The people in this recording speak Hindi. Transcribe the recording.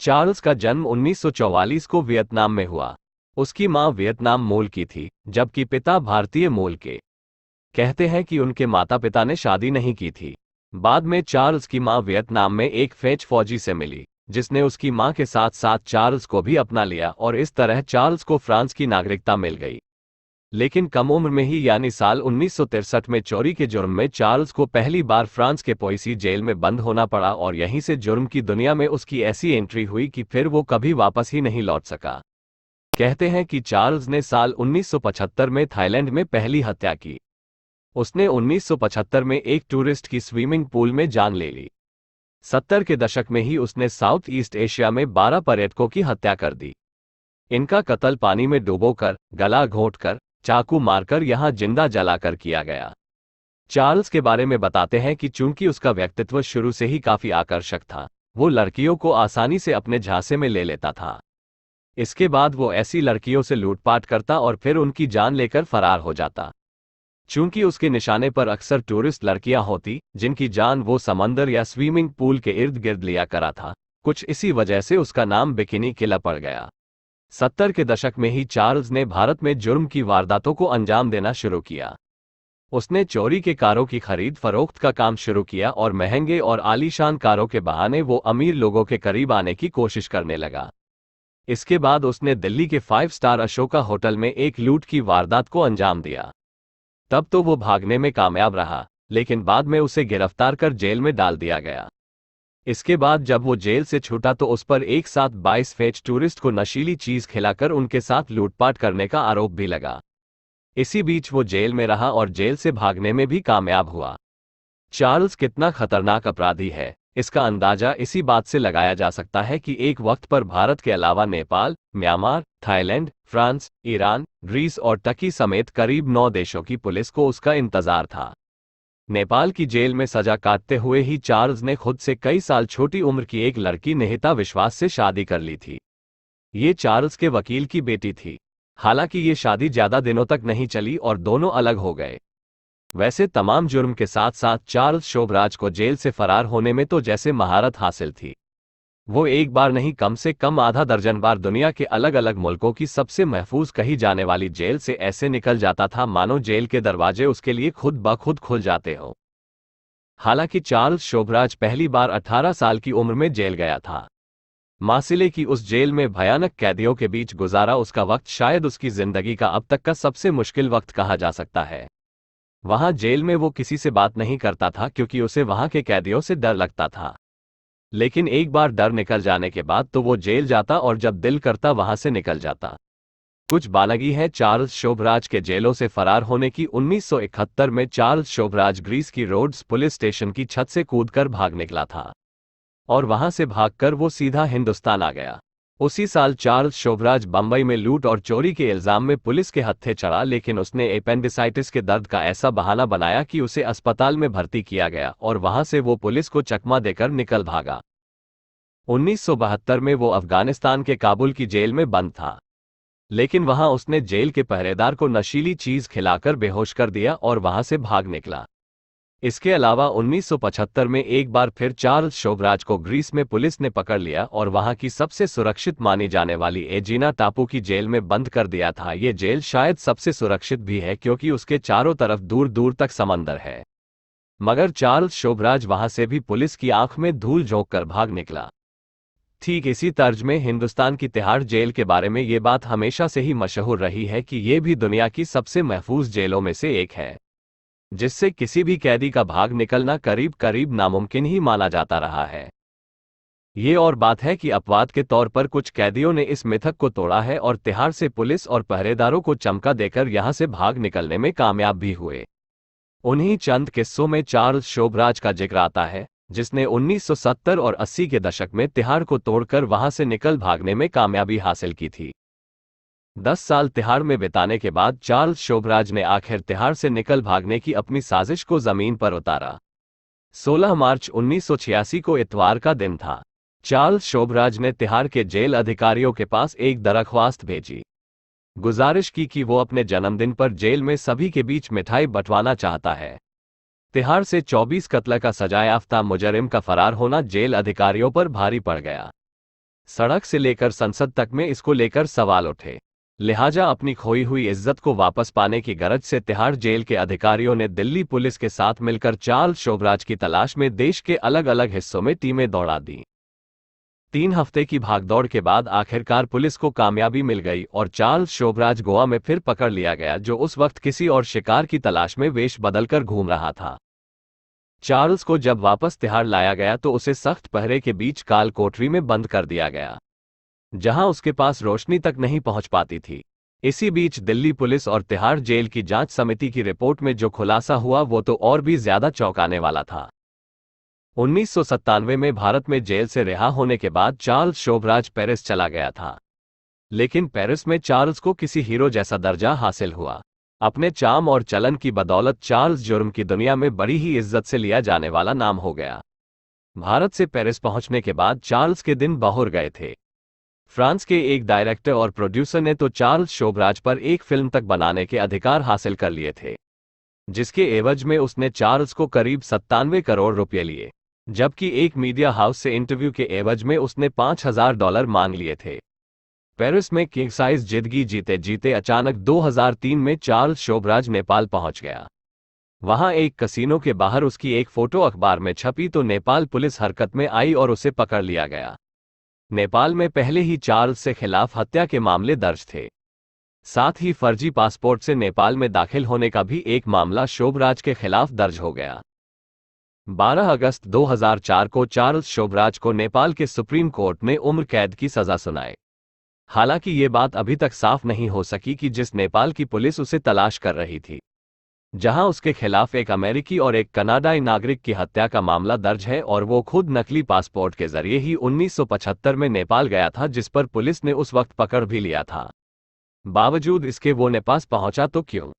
चार्ल्स का जन्म 1944 को वियतनाम में हुआ। उसकी मां वियतनाम मूल की थी, जबकि पिता भारतीय मूल के। कहते हैं कि उनके माता पिता ने शादी नहीं की थी। बाद में चार्ल्स की मां वियतनाम में एक फ्रेंच फौजी से मिली, जिसने उसकी मां के साथ साथ चार्ल्स को भी अपना लिया और इस तरह चार्ल्स को फ्रांस की नागरिकता मिल गई। लेकिन कम उम्र में ही यानी साल 1963 में चोरी के जुर्म में चार्ल्स को पहली बार फ्रांस के पोइसी जेल में बंद होना पड़ा और यहीं से जुर्म की दुनिया में उसकी ऐसी एंट्री हुई कि फिर वो कभी वापस ही नहीं लौट सका। कहते हैं कि चार्ल्स ने साल 1975 में थाईलैंड में पहली हत्या की। उसने 1975 में एक टूरिस्ट की स्विमिंग पूल में जान ले ली। 70 के दशक में ही उसने साउथ ईस्ट एशिया में 12 पर्यटकों की हत्या कर दी। इनका कत्ल पानी में डुबोकर, गला घोंटकर, चाकू मारकर यहां जिंदा जलाकर किया गया। चार्ल्स के बारे में बताते हैं कि चूंकि उसका व्यक्तित्व शुरू से ही काफी आकर्षक था, वो लड़कियों को आसानी से अपने झांसे में ले लेता था। इसके बाद वो ऐसी लड़कियों से लूटपाट करता और फिर उनकी जान लेकर फरार हो जाता। चूंकि उसके निशाने पर अक्सर टूरिस्ट लड़कियां होती, जिनकी जान वो समंदर या स्विमिंग पूल के इर्द गिर्द लिया करा था, कुछ इसी वजह से उसका नाम बिकिनी किलर पड़ गया। 70 के दशक में ही चार्ल्स ने भारत में जुर्म की वारदातों को अंजाम देना शुरू किया। उसने चोरी के कारों की खरीद फरोख्त का काम शुरू किया और महंगे और आलीशान कारों के बहाने वो अमीर लोगों के करीब आने की कोशिश करने लगा। इसके बाद उसने दिल्ली के 5 स्टार अशोका होटल में एक लूट की वारदात को अंजाम दिया। तब तो वो भागने में कामयाब रहा, लेकिन बाद में उसे गिरफ्तार कर जेल में डाल दिया गया। इसके बाद जब वो जेल से छूटा तो उस पर एक साथ 22 फेच टूरिस्ट को नशीली चीज खिलाकर उनके साथ लूटपाट करने का आरोप भी लगा। इसी बीच वो जेल में रहा और जेल से भागने में भी कामयाब हुआ। चार्ल्स कितना खतरनाक अपराधी है, इसका अंदाजा इसी बात से लगाया जा सकता है कि एक वक्त पर भारत के अलावा Nepal, Myanmar, Thailand, France, Iran, Greece और टर्की समेत करीब 9 देशों की पुलिस को उसका इंतजार था। नेपाल की जेल में सजा काटते हुए ही चार्ल्स ने खुद से कई साल छोटी उम्र की एक लड़की निहिता विश्वास से शादी कर ली थी। ये चार्ल्स के वकील की बेटी थी। हालांकि ये शादी ज्यादा दिनों तक नहीं चली और दोनों अलग हो गए। वैसे तमाम जुर्म के साथ साथ चार्ल्स शोभराज को जेल से फरार होने में तो जैसे महारत हासिल थी। वो एक बार नहीं कम से कम आधा दर्जन बार दुनिया के अलग अलग मुल्कों की सबसे महफूज कही जाने वाली जेल से ऐसे निकल जाता था मानो जेल के दरवाजे उसके लिए खुद ब खुद खुल जाते हो। हालांकि चार्ल्स शोभराज पहली बार 18 साल की उम्र में जेल गया था। मासिले की उस जेल में भयानक कैदियों के बीच गुजारा उसका वक्त शायद उसकी जिंदगी का अब तक का सबसे मुश्किल वक्त कहा जा सकता है। वहां जेल में वो किसी से बात नहीं करता था क्योंकि उसे वहां के कैदियों से डर लगता था। लेकिन एक बार डर निकल जाने के बाद तो वो जेल जाता और जब दिल करता वहां से निकल जाता। कुछ बानगी है चार्ल्स शोभराज के जेलों से फरार होने की। 1971 में चार्ल्स शोभराज ग्रीस की रोड्स पुलिस स्टेशन की छत से कूदकर भाग निकला था और वहां से भागकर वो सीधा हिंदुस्तान आ गया। उसी साल चार्ल्स शोभराज बंबई में लूट और चोरी के इल्जाम में पुलिस के हत्थे चढ़ा, लेकिन उसने एपेंडिसाइटिस के दर्द का ऐसा बहाना बनाया कि उसे अस्पताल में भर्ती किया गया और वहां से वो पुलिस को चकमा देकर निकल भागा। 1972 में वो अफगानिस्तान के काबुल की जेल में बंद था, लेकिन वहां उसने जेल के पहरेदार को नशीली चीज खिलाकर बेहोश कर दिया और वहां से भाग निकला। इसके अलावा 1975 में एक बार फिर चार्ल्स शोभराज को ग्रीस में पुलिस ने पकड़ लिया और वहां की सबसे सुरक्षित मानी जाने वाली एजिना टापू की जेल में बंद कर दिया था। ये जेल शायद सबसे सुरक्षित भी है क्योंकि उसके चारों तरफ दूर दूर तक समंदर है। मगर चार्ल्स शोभराज वहां से भी पुलिस की आंख में धूल झोंक कर भाग निकला। ठीक इसी तर्ज में हिंदुस्तान की तिहाड़ जेल के बारे में ये बात हमेशा से ही मशहूर रही है कि ये भी दुनिया की सबसे महफूज जेलों में से एक है, जिससे किसी भी कैदी का भाग निकलना करीब करीब नामुमकिन ही माना जाता रहा है। ये और बात है कि अपवाद के तौर पर कुछ कैदियों ने इस मिथक को तोड़ा है और तिहाड़ से पुलिस और पहरेदारों को चमका देकर यहां से भाग निकलने में कामयाब भी हुए। उन्हीं चंद किस्सों में चार्ल्स शोभराज का जिक्र आता है, जिसने 1970 और 80 के दशक में तिहाड़ को तोड़कर वहां से निकल भागने में कामयाबी हासिल की थी। 10 साल तिहाड़ में बिताने के बाद चार्ल्स शोभराज ने आखिर तिहाड़ से निकल भागने की अपनी साजिश को जमीन पर उतारा। 16 मार्च 1986 को इतवार का दिन था। चार्ल्स शोभराज ने तिहाड़ के जेल अधिकारियों के पास एक दरख्वास्त भेजी। गुजारिश की कि वो अपने जन्मदिन पर जेल में सभी के बीच मिठाई बंटवाना चाहता है। तिहाड़ से 24 कत्ल का सजायाफ्ता मुजरिम का फरार होना जेल अधिकारियों पर भारी पड़ गया। सड़क से लेकर संसद तक में इसको लेकर सवाल उठे। लिहाजा अपनी खोई हुई इज्जत को वापस पाने की गरज से तिहाड़ जेल के अधिकारियों ने दिल्ली पुलिस के साथ मिलकर चार्ल्स शोभराज की तलाश में देश के अलग अलग हिस्सों में टीमें दौड़ा दी। 3 हफ्ते की भागदौड़ के बाद आखिरकार पुलिस को कामयाबी मिल गई और चार्ल्स शोभराज गोवा में फिर पकड़ लिया गया, जो उस वक्त किसी और शिकार की तलाश में वेश बदलकर घूम रहा था। चार्ल्स को जब वापस तिहाड़ लाया गया तो उसे सख्त पहरे के बीच काल कोठरी में बंद कर दिया गया, जहां उसके पास रोशनी तक नहीं पहुंच पाती थी। इसी बीच दिल्ली पुलिस और तिहाड़ जेल की जांच समिति की रिपोर्ट में जो खुलासा हुआ वो तो और भी ज्यादा चौंकाने वाला था। 1997 में भारत में जेल से रिहा होने के बाद चार्ल्स शोभराज पेरिस चला गया था, लेकिन पेरिस में चार्ल्स को किसी हीरो जैसा दर्जा हासिल हुआ। अपने चार्म और चलन की बदौलत चार्ल्स जुर्म की दुनिया में बड़ी ही इज्जत से लिया जाने वाला नाम हो गया। भारत से पेरिस पहुंचने के बाद चार्ल्स के दिन बहुर गए थे। फ्रांस के एक डायरेक्टर और प्रोड्यूसर ने तो चार्ल्स शोभराज पर एक फिल्म तक बनाने के अधिकार हासिल कर लिए थे, जिसके एवज में उसने चार्ल्स को करीब 97 करोड़ रुपये लिए, जबकि एक मीडिया हाउस से इंटरव्यू के एवज में उसने $5000 मांग लिए थे। पेरिस में किंग साइज जिंदगी जीते जीते अचानक 2003 में चार्ल्स शोभराज नेपाल पहुंच गया। वहां एक कसीनो के बाहर उसकी एक फोटो अखबार में छपी तो नेपाल पुलिस हरकत में आई और उसे पकड़ लिया गया। नेपाल में पहले ही चार्ल्स से खिलाफ हत्या के मामले दर्ज थे। साथ ही फर्जी पासपोर्ट से नेपाल में दाखिल होने का भी एक मामला शोभराज के खिलाफ दर्ज हो गया। 12 अगस्त 2004 को चार्ल्स शोभराज को नेपाल के सुप्रीम कोर्ट ने उम्र कैद की सजा सुनाई। हालांकि ये बात अभी तक साफ नहीं हो सकी कि जिस नेपाल की पुलिस उसे तलाश कर रही थी, जहां उसके खिलाफ एक अमेरिकी और एक कनाडाई नागरिक की हत्या का मामला दर्ज है और वो खुद नकली पासपोर्ट के जरिए ही 1975 में नेपाल गया था, जिस पर पुलिस ने उस वक्त पकड़ भी लिया था। बावजूद इसके वो नेपाल पहुंचा तो क्यों?